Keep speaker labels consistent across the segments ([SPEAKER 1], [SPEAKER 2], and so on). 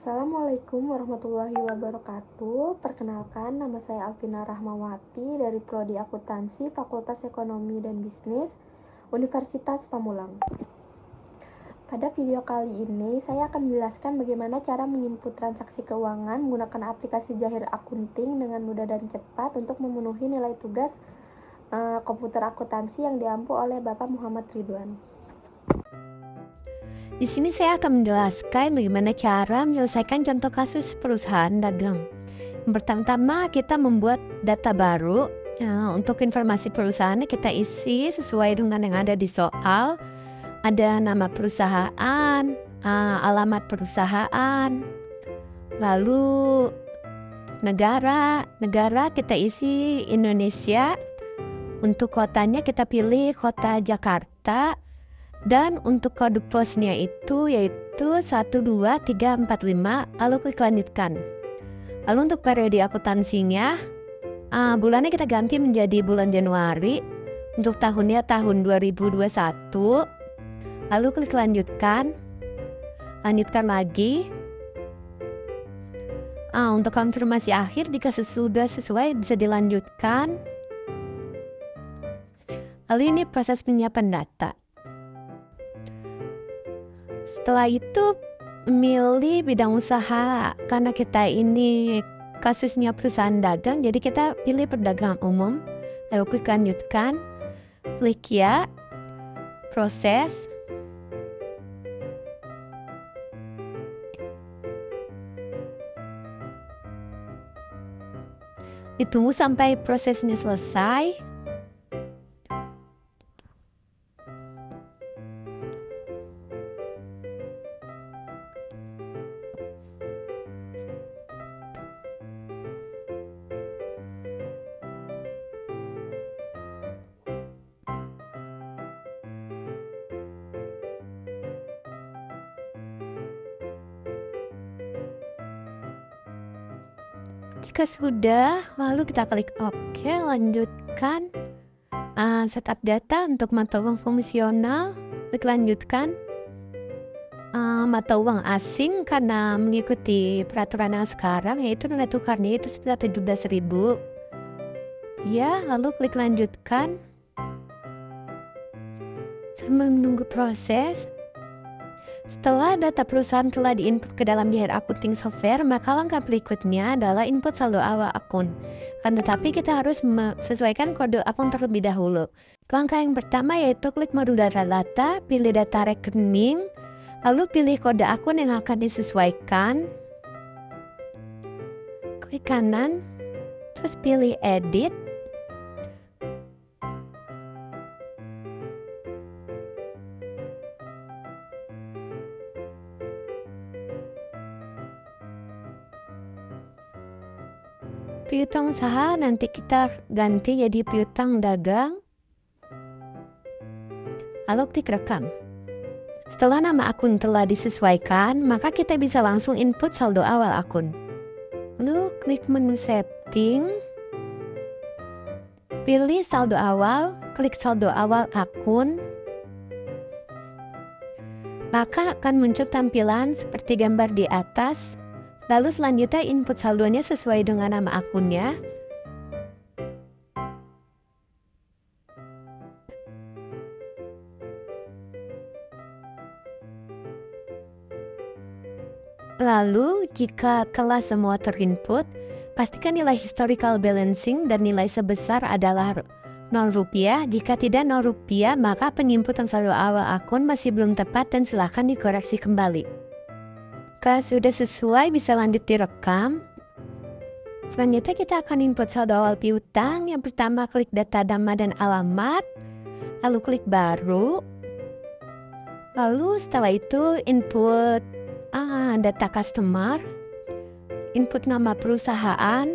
[SPEAKER 1] Assalamualaikum warahmatullahi wabarakatuh. Perkenalkan, nama saya Alvina Rahmawati dari Prodi Akuntansi Fakultas Ekonomi dan Bisnis Universitas Pamulang. Pada video kali ini, saya akan menjelaskan bagaimana cara menginput transaksi keuangan menggunakan aplikasi Jahir Akunting dengan mudah dan cepat untuk memenuhi nilai tugas komputer akuntansi yang diampu oleh Bapak Muhammad Ridwan.
[SPEAKER 2] Di sini saya akan menjelaskan bagaimana cara menyelesaikan contoh kasus perusahaan dagang. Yang pertama, kita membuat data baru. Untuk informasi perusahaan kita isi sesuai dengan yang ada di soal. Ada nama perusahaan, alamat perusahaan, lalu negara kita isi Indonesia. Untuk kotanya kita pilih kota Jakarta. Dan untuk kode posnya itu yaitu 12345, lalu klik lanjutkan. Lalu untuk periode akuntansinya, bulannya kita ganti menjadi bulan Januari. Untuk tahunnya tahun 2021. Lalu klik lanjutkan. Lanjutkan lagi. Untuk konfirmasi akhir jika sudah sesuai bisa dilanjutkan. Lalu ini proses penyiapan data. Setelah itu milih bidang usaha, karena kita ini kasusnya perusahaan dagang, jadi kita pilih perdagangan umum. Lalu klik lanjutkan, klik ya, proses. Ditunggu sampai prosesnya selesai. Jika sudah, lalu kita klik OK, lanjutkan. Setup data untuk mata uang fungsional, klik lanjutkan. Mata uang asing karena mengikuti peraturan yang sekarang, yaitu nilai tukarnya itu sekitar 17.000. Ya, lalu klik lanjutkan. Sambil menunggu proses. Setelah data perusahaan telah diinput ke dalam Jahir Akunting software, maka langkah berikutnya adalah input saldo awal akun. Tetapi kita harus sesuaikan kode akun terlebih dahulu. Langkah yang pertama yaitu klik modul data, pilih data rekening, lalu pilih kode akun yang akan disesuaikan. Klik kanan, terus pilih edit. Piutang usaha nanti kita ganti jadi piutang dagang. Lalu klik rekam. Setelah nama akun telah disesuaikan, maka kita bisa langsung input saldo awal akun. Lalu klik menu setting. Pilih saldo awal, klik saldo awal akun. Maka akan muncul tampilan seperti gambar di atas. Lalu selanjutnya input saldonya sesuai dengan nama akunnya. Lalu jika kelas semua terinput, pastikan nilai historical balancing dan nilai sebesar adalah Rp0. Jika tidak Rp0, maka penginputan saldo awal akun masih belum tepat dan silakan dikoreksi kembali. Jika sudah sesuai, bisa lanjut direkam. Selanjutnya kita akan input saldo awal piutang. Yang pertama klik data nama dan alamat, lalu klik baru. Lalu setelah itu input data customer, input nama perusahaan,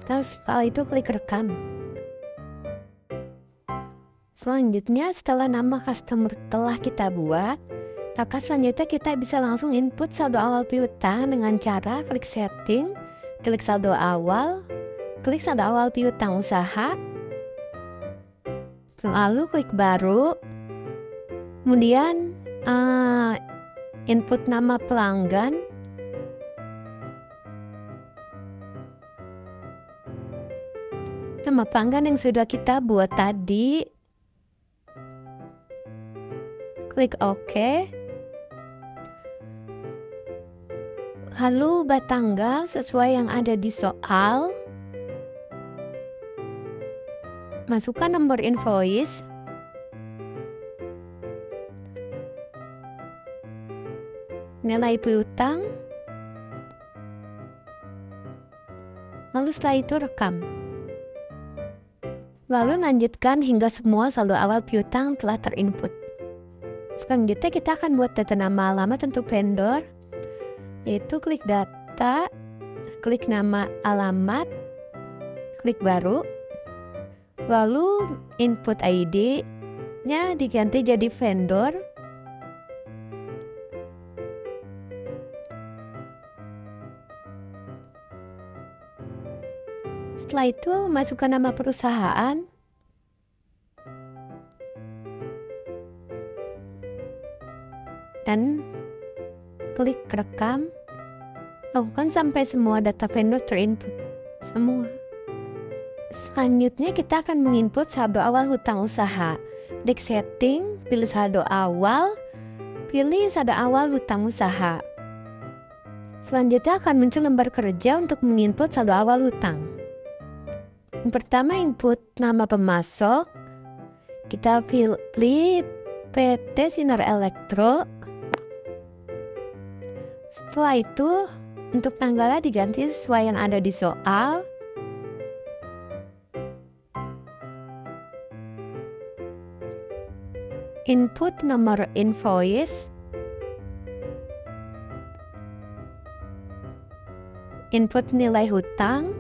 [SPEAKER 2] terus setelah itu klik rekam. Selanjutnya setelah nama customer telah kita buat, maka selanjutnya kita bisa langsung input saldo awal piutang dengan cara klik setting, klik saldo awal, klik saldo awal piutang usaha, lalu klik baru, kemudian input nama pelanggan, nama pelanggan yang sudah kita buat tadi, klik OK. Lalu tanggal sesuai yang ada di soal. Masukkan nomor invoice. Nilai piutang. Lalu setelah itu rekam. Lalu lanjutkan hingga semua saldo awal piutang telah terinput. Selanjutnya kita akan buat data nama alamat untuk vendor, yaitu klik data, klik nama alamat, klik baru, lalu input ID-nya diganti jadi vendor, setelah itu masukkan nama perusahaan, dan klik rekam. Lakukan sampai semua data vendor terinput semua. Selanjutnya kita akan menginput saldo awal hutang usaha. Klik setting, pilih saldo awal, pilih saldo awal hutang usaha. Selanjutnya akan muncul lembar kerja untuk menginput saldo awal hutang. Yang pertama input nama pemasok. Kita pilih PT Sinar Elektro. Setelah itu, untuk tanggalnya diganti sesuai yang ada di soal. Input nomor invoice. Input nilai hutang.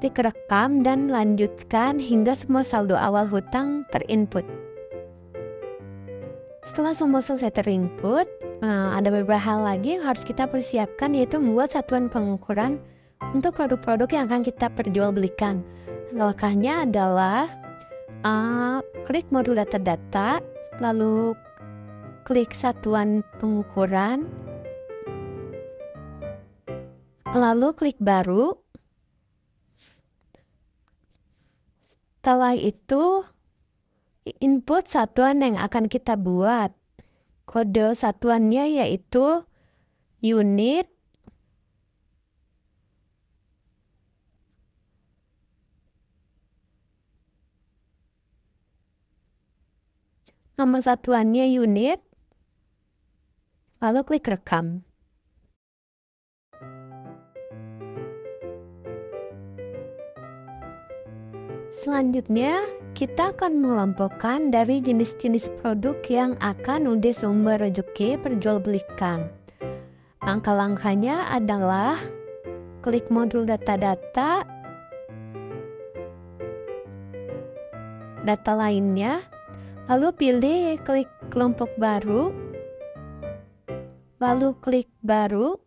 [SPEAKER 2] Klik rekam dan lanjutkan hingga semua saldo awal hutang terinput. Setelah semua selesai terinput, ada beberapa hal lagi yang harus kita persiapkan, yaitu membuat satuan pengukuran untuk produk-produk yang akan kita perjualbelikan. Langkahnya adalah klik modul data-data, lalu klik satuan pengukuran, lalu klik baru. Setelah itu, input satuan yang akan kita buat. Kode satuannya yaitu unit, nama satuannya unit, lalu klik rekam. Selanjutnya, kita akan mengelompokkan dari jenis-jenis produk yang akan menjadi sumber rezeki perjualbelikan. Langkah-langkahnya adalah klik modul data-data, data lainnya, lalu pilih klik kelompok baru, lalu klik baru,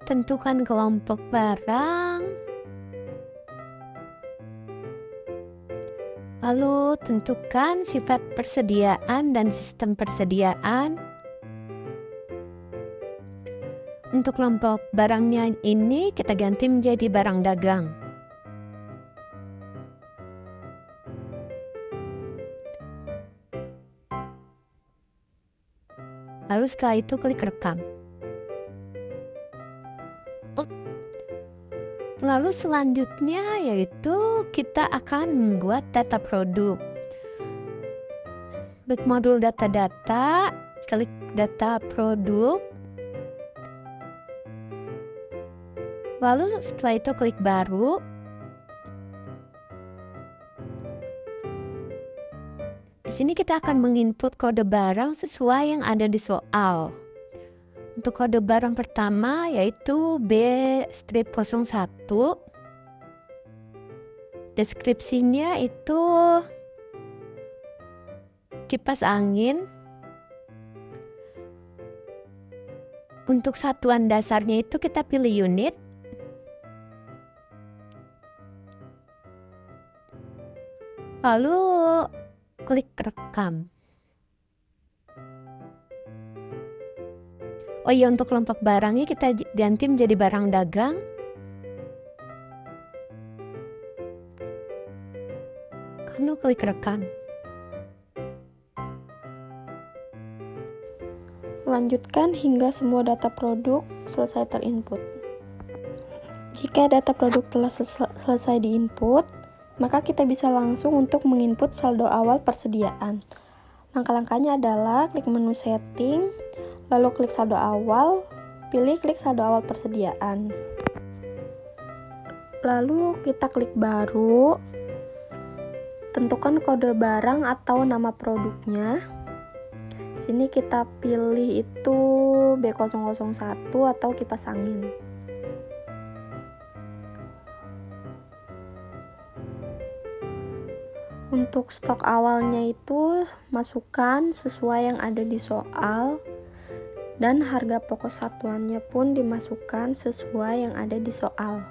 [SPEAKER 2] tentukan kelompok barang, lalu tentukan sifat persediaan dan sistem persediaan. Untuk kelompok barangnya ini kita ganti menjadi barang dagang. Lalu setelah itu klik rekam. Lalu selanjutnya yaitu kita akan membuat data produk. Klik modul data-data, klik data produk. Lalu setelah itu klik baru. Di sini kita akan menginput kode barang sesuai yang ada di soal. Untuk kode barang pertama yaitu B-01. Deskripsinya itu kipas angin. Untuk satuan dasarnya itu kita pilih unit. Lalu klik rekam. Oh iya, untuk kelompok barangnya kita ganti menjadi barang dagang. Lalu klik rekam.
[SPEAKER 1] Lanjutkan hingga semua data produk selesai terinput. Jika data produk telah selesai diinput, maka kita bisa langsung untuk menginput saldo awal persediaan. Langkah-langkahnya adalah klik menu setting, lalu klik saldo awal, pilih klik saldo awal persediaan. Lalu kita klik baru, tentukan kode barang atau nama produknya. Sini kita pilih itu B001 atau kipas angin. Untuk stok awalnya itu masukkan sesuai yang ada di soal, dan harga pokok satuannya pun dimasukkan sesuai yang ada di soal.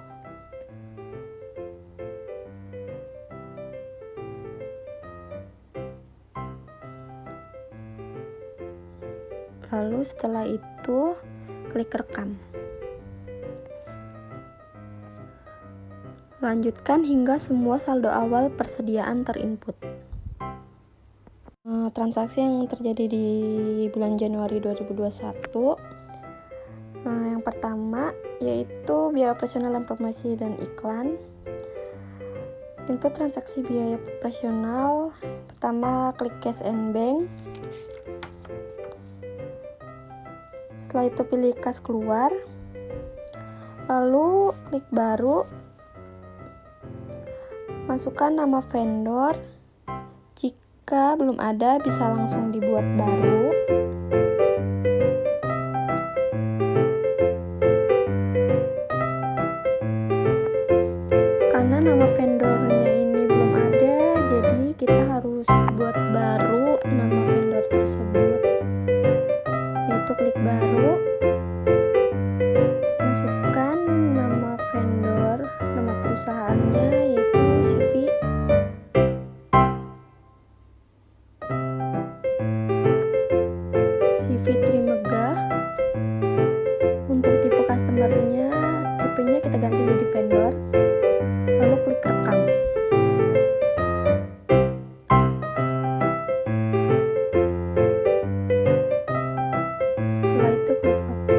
[SPEAKER 1] Lalu setelah itu klik rekam. Lanjutkan hingga semua saldo awal persediaan terinput. Transaksi yang terjadi di bulan Januari 2021, yang pertama yaitu biaya operasional dan promosi dan iklan. Input transaksi biaya operasional, pertama klik cash and bank. Setelah itu pilih kas keluar, lalu klik baru, masukkan nama vendor. Jika belum ada, bisa langsung dibuat baru. Karena nama vendornya ini belum ada, jadi kita harus buat baru nama vendor tersebut. Yaitu klik baru, masukkan nama vendor, nama perusahaannya yaitu CV Trimegah. Untuk tipe customernya, tipenya kita ganti jadi vendor. Lalu klik rekam. Setelah itu klik OK.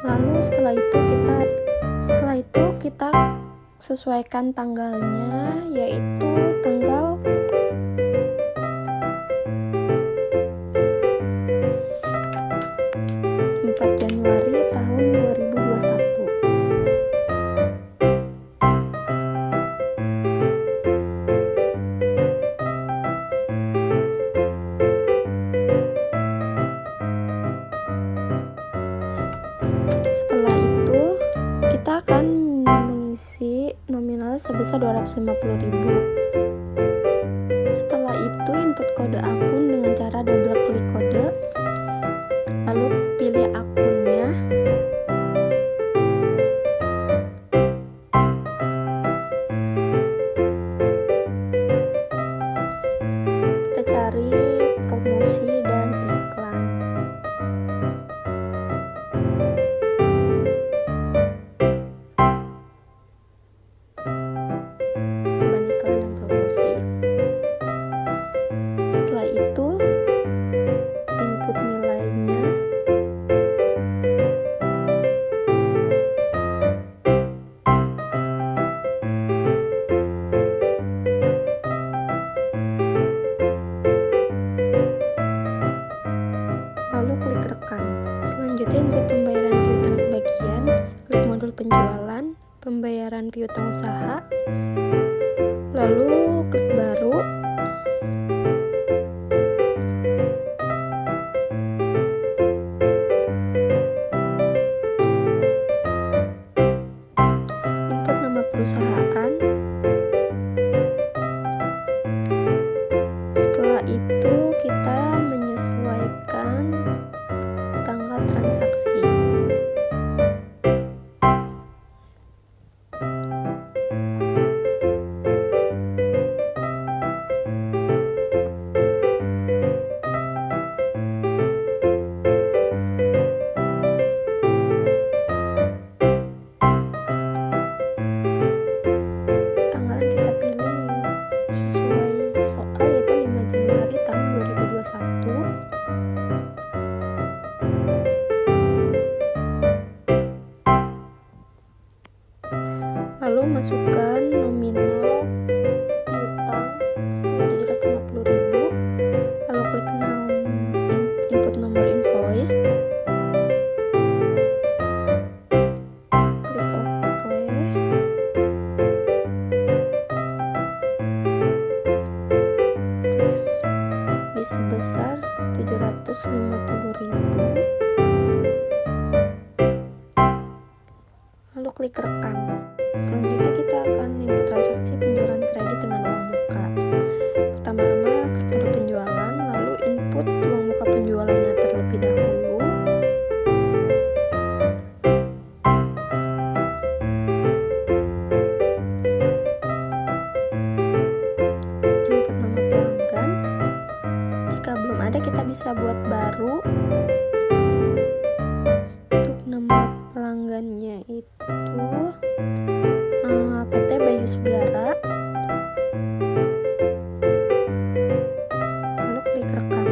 [SPEAKER 1] Lalu setelah itu kita sesuaikan tanggalnya, yaitu tanggal 4 Januari tahun 2021. Setelah itu kita akan mengisi nominal sebesar 250.000. Setelah itu input kode akun dengan cara double klik kode, lalu pilih akunnya. Kita cari promosi dan iklan. Iklan dan promosi. Setelah itu input nilainya. Lalu klik rekam. Selanjutnya input pembayaran piutang sebagian, klik modul penjualan, pembayaran piutang usaha, lalu klik baru. Input nama perusahaan. Setelah itu kita nominal piutang 1.750.000, lalu klik input nomor invoice, klik OK, klik di sebesar 750.000, lalu klik rekam. Selanjutnya kita akan input transaksi penjualan kredit dengan uang muka. Pertama-tama klik menu penjualan, lalu input uang muka penjualannya terlebih dahulu. Input nama pelanggan. Jika belum ada, kita bisa buat baru. Untuk nama pelanggannya itu PT Bayu Sugara, lalu klik rekam.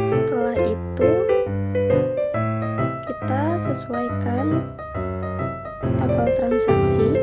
[SPEAKER 1] Setelah itu kita sesuaikan tanggal transaksi.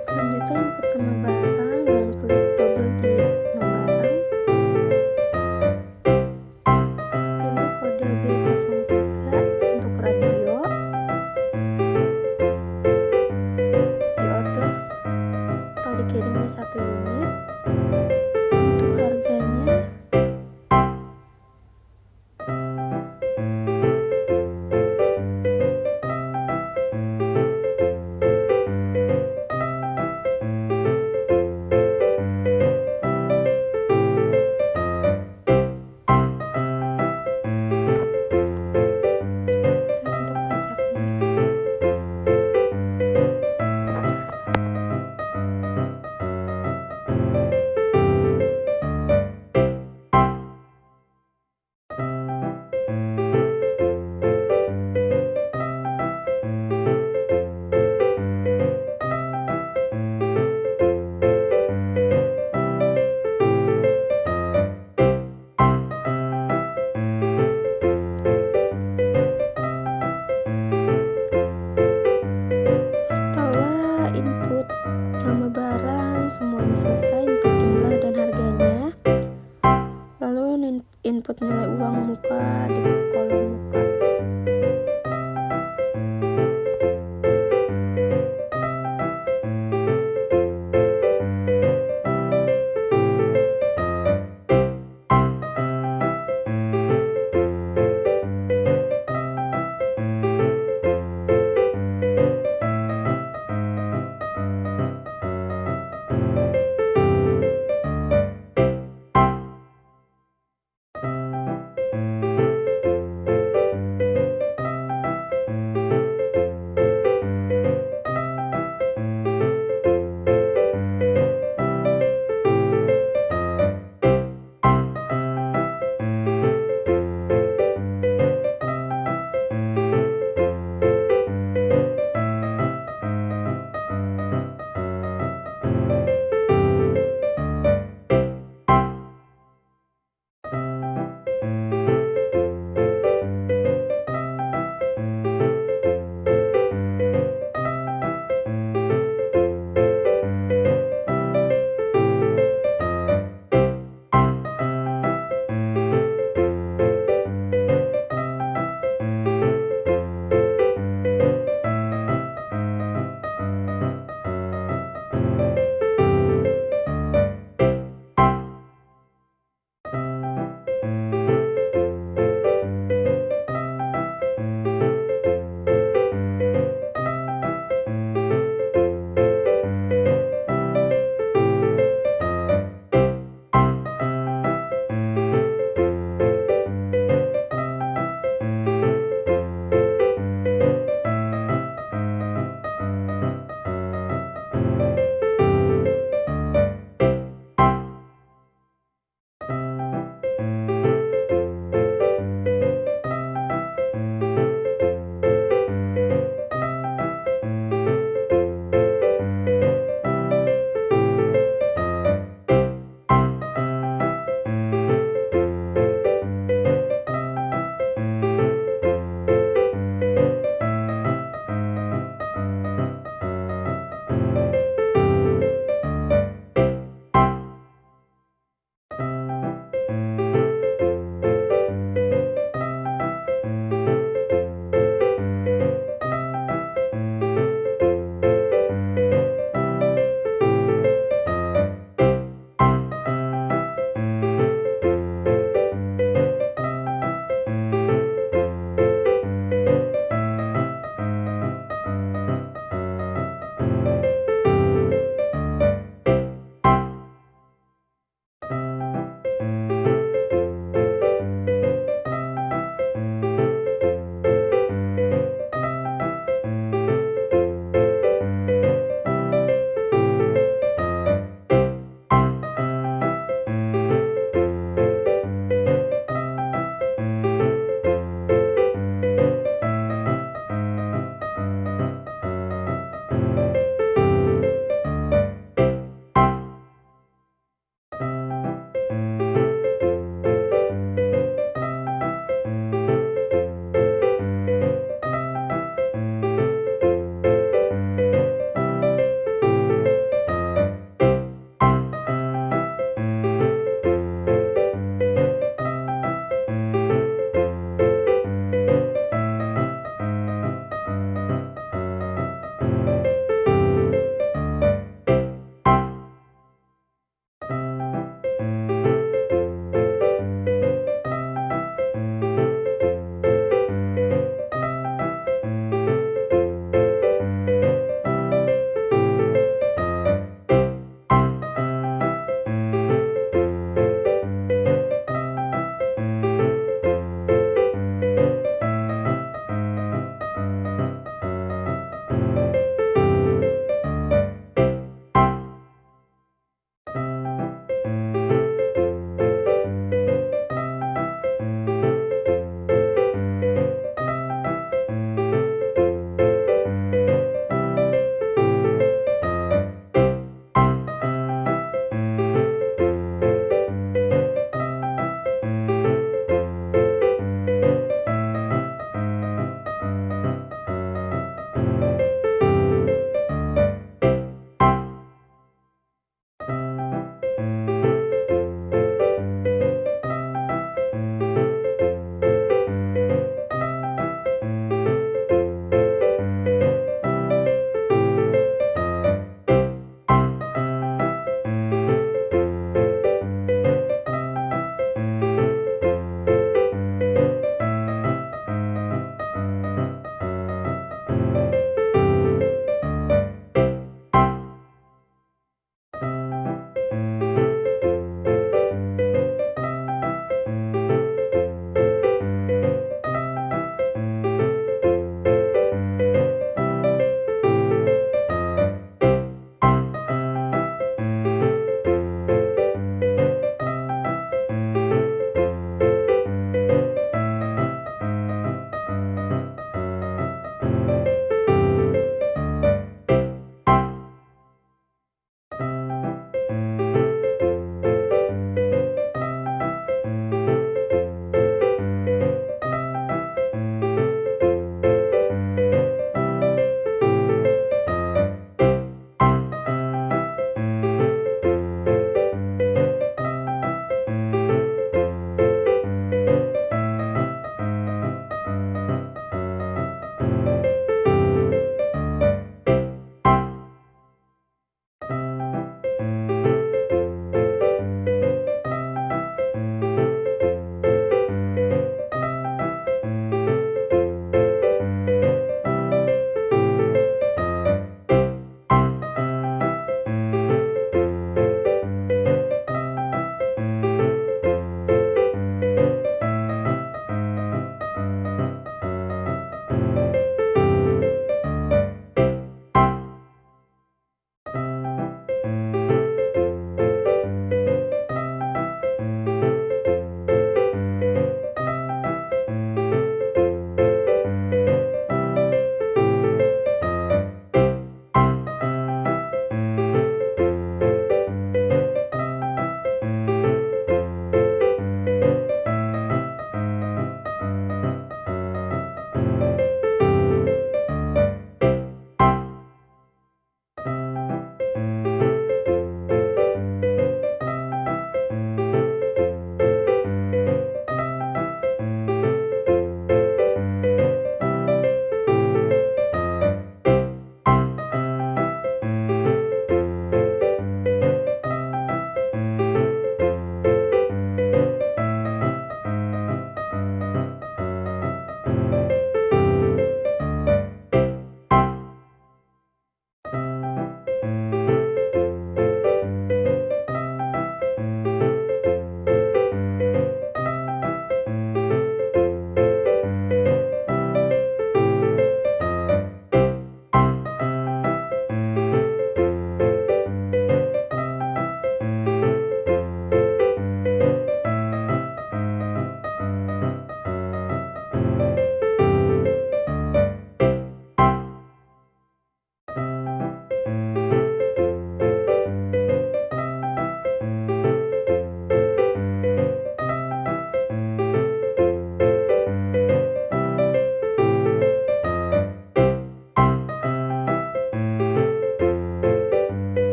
[SPEAKER 1] Selanjutnya input nama barang dan klik double di nama barang. Pilih kode B03 untuk radio. Di order atau dikirimnya 1 unit. Untuk harganya semuanya selesai, input jumlah dan harganya, lalu input nilai uang muka di kolom muka.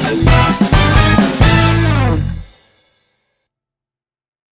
[SPEAKER 1] Bye.